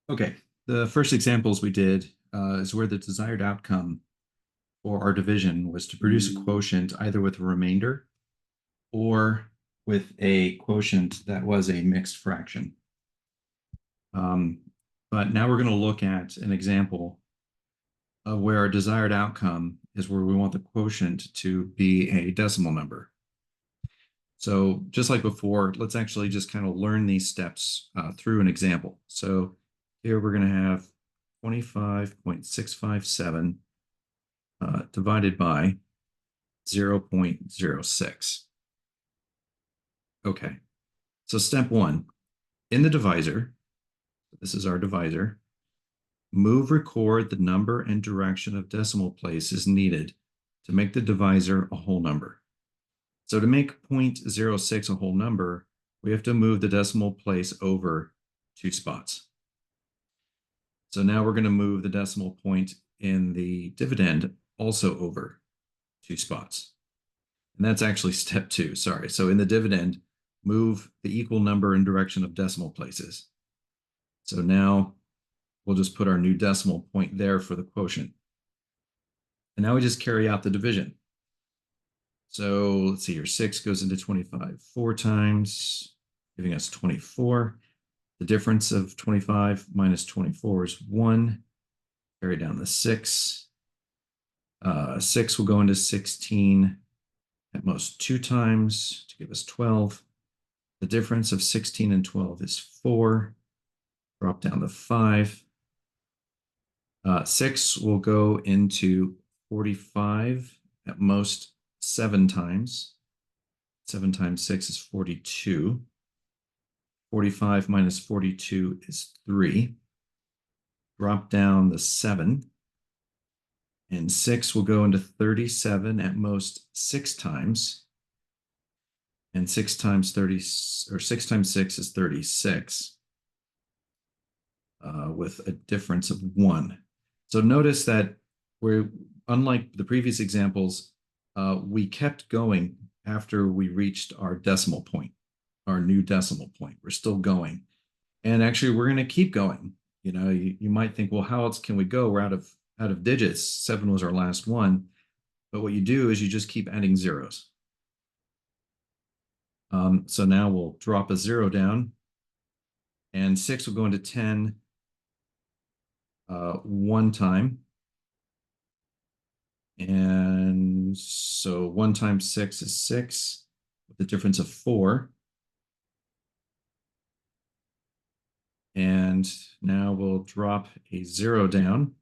Okay, the first examples we did is where the desired outcome for our division was to produce a quotient either with a remainder or with a quotient that was a mixed fraction. Um, but now we're going to look at an example of where our desired outcome is where we want the quotient to be a decimal number. So just like before, let's actually just kind of learn these steps through an example. So here we're going to have 25.657 divided by 0.06. Okay, so step one, in the divisor, this is our divisor, record the number and direction of decimal places needed to make the divisor a whole number. So to make 0.06 a whole number, we have to move the decimal place over 2 spots. So now we're going to move the decimal point in the dividend also over 2 spots. And that's actually step 2, sorry. So in the dividend, move the equal number and direction of decimal places. So now we'll just put our new decimal point there for the quotient. And now we just carry out the division. So let's see here, 6 goes into 25 4 times, giving us 24. The difference of 25 minus 24 is 1. Carry down the 6. 6 will go into 16 at most 2 times to give us 12. The difference of 16 and 12 is 4. Drop down to 5. 6 will go into 45 at most 7 times. 7 times 6 is 42. 45 minus 42 is 3. Drop down the 7. And 6 will go into 37 at most 6 times. And 6 times 30, or 6 times 6 is 36. With a difference of 1. So notice that we're, unlike the previous examples, we kept going after we reached our decimal point, our new decimal point. We're still going. And actually, we're going to keep going. You know, you might think, well, how else can we go? We're out of digits. 7 was our last one. But what you do is you just keep adding zeros. So now we'll drop a 0 down. And 6 will go into 10 one time. And so 1 times 6 is 6, with the difference of 4. And now we'll drop a 0 down.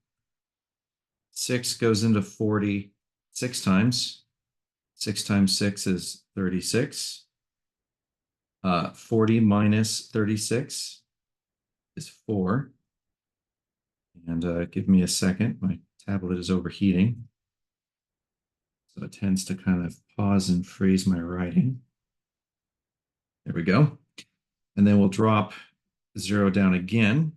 6 goes into 40 6 times. 6 times 6 is 36. 40 minus 36 is 4. And give me a second. My tablet is overheating. So it tends to kind of pause and freeze my writing. There we go. And then we'll drop 0 down again.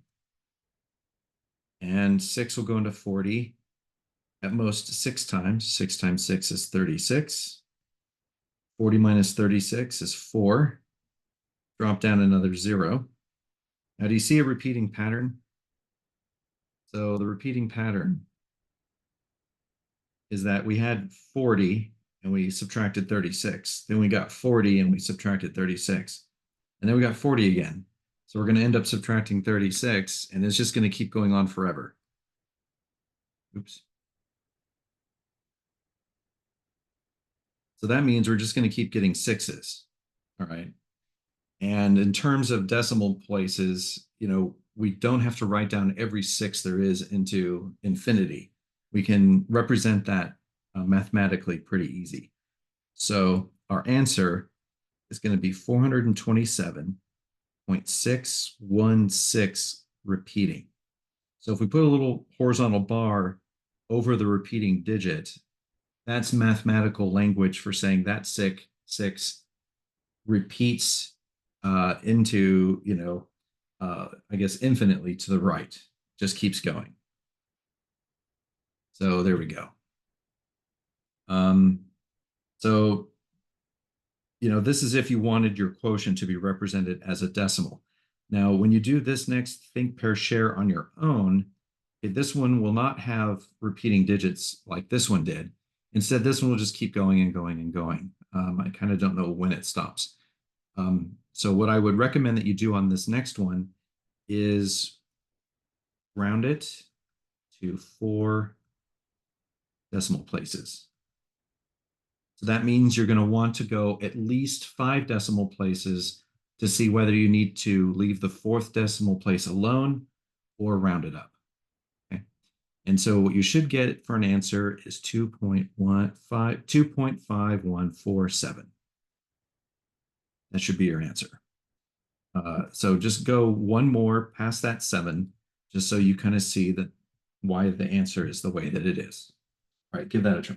And 6 will go into 40 at most 6 times. 6 times 6 is 36. 40 minus 36 is 4. Drop down another 0. Now, do you see a repeating pattern? So the repeating pattern is that we had 40 and we subtracted 36. Then we got 40 and we subtracted 36. And then we got 40 again. So we're going to end up subtracting 36, and it's just going to keep going on forever. Oops. So that means we're just going to keep getting 6s. All right. And in terms of decimal places, you know, we don't have to write down every 6 there is into infinity. We can represent that mathematically pretty easy. So our answer is going to be 427.616 repeating. So if we put a little horizontal bar over the repeating digit, that's mathematical language for saying that 6 repeats into, you know, I guess infinitely to the right, just keeps going. So there we go. So, you know, this is if you wanted your quotient to be represented as a decimal. Now, when you do this next think pair share on your own, this one will not have repeating digits like this one did. Instead, this one will just keep going and going and going. I kind of don't know when it stops. So what I would recommend that you do on this next one is round it to 4 decimal places. So that means you're going to want to go at least 5 decimal places to see whether you need to leave the 4th decimal place alone or round it up. Okay. And so what you should get for an answer is 2.5147. That should be your answer. So just go one more past that 7, just so you kind of see that why the answer is the way that it is. All right, give that a try.